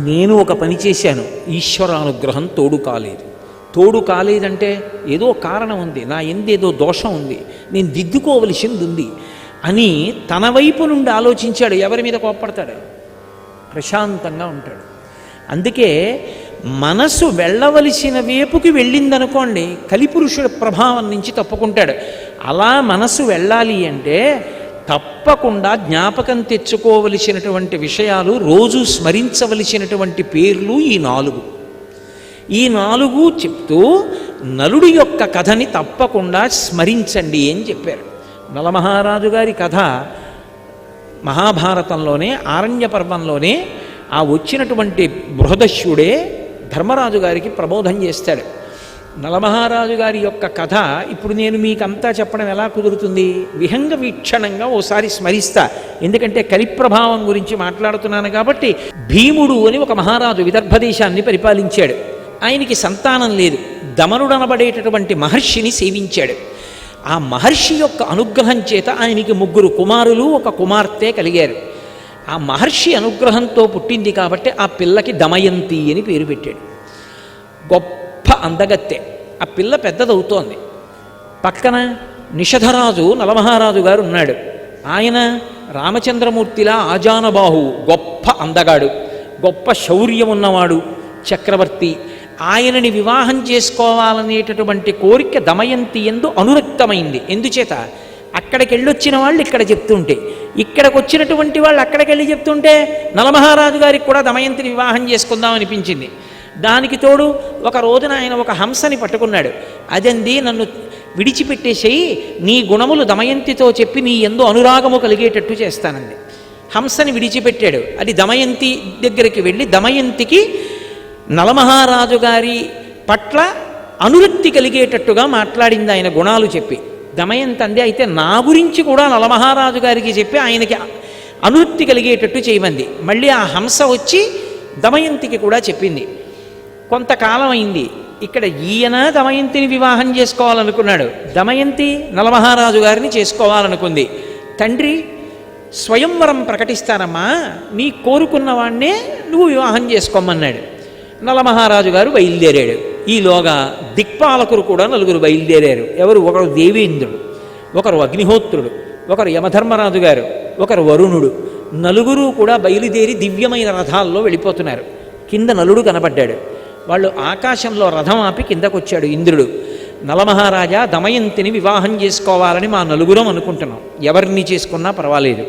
నేను ఒక పని చేశాను, ఈశ్వరానుగ్రహం తోడు కాలేదు. తోడు కాలేదంటే ఏదో కారణం ఉంది, నా ఎందేదో దోషం ఉంది, నేను దిద్దుకోవలసింది ఉంది అని తన వైపు నుండి ఆలోచించాడు. ఎవరి మీద కోప్పడతాడు? ప్రశాంతంగా ఉంటాడు. అందుకే మనసు వెళ్ళవలసిన వైపుకి వెళ్ళిందనుకోండి, కలిపురుషుడి ప్రభావం నుంచి తప్పుకుంటాడు. అలా మనసు వెళ్ళాలి అంటే తప్పకుండా జ్ఞాపకం తెచ్చుకోవలసినటువంటి విషయాలు, రోజు స్మరించవలసినటువంటి పేర్లు ఈ నాలుగు చెప్తూ నలుడి యొక్క కథని తప్పకుండా స్మరించండి అని చెప్పారు. నలమహారాజు గారి కథ మహాభారతంలోనే, ఆరణ్య పర్వంలోనే ఆ వచ్చినటువంటి బృహదస్యుడే ధర్మరాజు గారికి ప్రబోధం చేస్తాడు. నలమహారాజు గారి యొక్క కథ ఇప్పుడు నేను మీకంతా చెప్పడం ఎలా కుదురుతుంది? విహంగ వీక్షణంగా ఓసారి స్మరిస్తా, ఎందుకంటే కలిప్రభావం గురించి మాట్లాడుతున్నాను కాబట్టి. భీముడు అని ఒక మహారాజు విదర్భ దేశాన్ని పరిపాలించాడు. ఆయనకి సంతానం లేదు. దమనుడనబడేటటువంటి మహర్షిని సేవించాడు. ఆ మహర్షి యొక్క అనుగ్రహం చేత ఆయనకి 3 కుమారులు, 1 కుమార్తె కలిగారు. ఆ మహర్షి అనుగ్రహంతో పుట్టింది కాబట్టి ఆ పిల్లకి దమయంతి అని పేరు పెట్టాడు. గొప్ప అందగత్తె. ఆ పిల్ల పెద్దదవుతోంది. పక్కన నిషధరాజు నలమహారాజు గారు ఉన్నాడు. ఆయన రామచంద్రమూర్తిలా ఆజానబాహు, గొప్ప అందగాడు, గొప్ప శౌర్యం ఉన్నవాడు, చక్రవర్తి. ఆయనని వివాహం చేసుకోవాలనేటటువంటి కోరిక దమయంతి యందు అనురక్తమైంది. ఎందుచేత? అక్కడికి వెళ్ళొచ్చిన వాళ్ళు ఇక్కడ చెప్తుంటే, ఇక్కడికి వచ్చినటువంటి వాళ్ళు అక్కడికి వెళ్ళి చెప్తుంటే నలమహారాజు గారికి కూడా దమయంతిని వివాహం చేసుకుందాం అనిపించింది. దానికి తోడు ఒక రోజున ఆయన ఒక హంసని పట్టుకున్నాడు. అదంది, నన్ను విడిచిపెట్టేసేయి, నీ గుణములు దమయంతితో చెప్పి నీ యందు అనురాగము కలిగేటట్టు చేస్తానంది. హంసని విడిచిపెట్టాడు. అది దమయంతి దగ్గరికి వెళ్ళి దమయంతికి నలమహారాజు గారి పట్ల అనురక్తి కలిగేటట్టుగా మాట్లాడింది ఆయన గుణాలు చెప్పి. దమయంతి అంది, అయితే నా గురించి కూడా నలమహారాజు గారికి చెప్పి ఆయనకి అనురక్తి కలిగేటట్టు చేయమంది. మళ్ళీ ఆ హంస వచ్చి దమయంతికి కూడా చెప్పింది. కొంతకాలం అయింది. ఇక్కడ ఈయన దమయంతిని వివాహం చేసుకోవాలనుకున్నాడు, దమయంతి నలమహారాజు గారిని చేసుకోవాలనుకుంది. తండ్రి స్వయంవరం ప్రకటిస్తానమ్మా, నీ కోరుకున్న వాడినే నువ్వు వివాహం చేసుకోమన్నాడు. నలమహారాజు గారు బయలుదేరాడు. ఈలోగా దిక్పాలకులు కూడా 4 బయలుదేరారు. ఎవరు? ఒకరు దేవేంద్రుడు, ఒకరు అగ్నిహోత్రుడు, ఒకరు యమధర్మరాజు గారు, ఒకరు వరుణుడు. 4 కూడా బయలుదేరి దివ్యమైన రథాల్లో వెళ్ళిపోతున్నారు. కింద నలుడు కనబడ్డాడు. వాళ్ళు ఆకాశంలో రథం ఆపి కిందకొచ్చాడు ఇంద్రుడు. నలమహారాజా, దమయంతిని వివాహం చేసుకోవాలని మా 4 అనుకుంటున్నాం, ఎవరిని చేసుకున్నా పర్వాలేదు,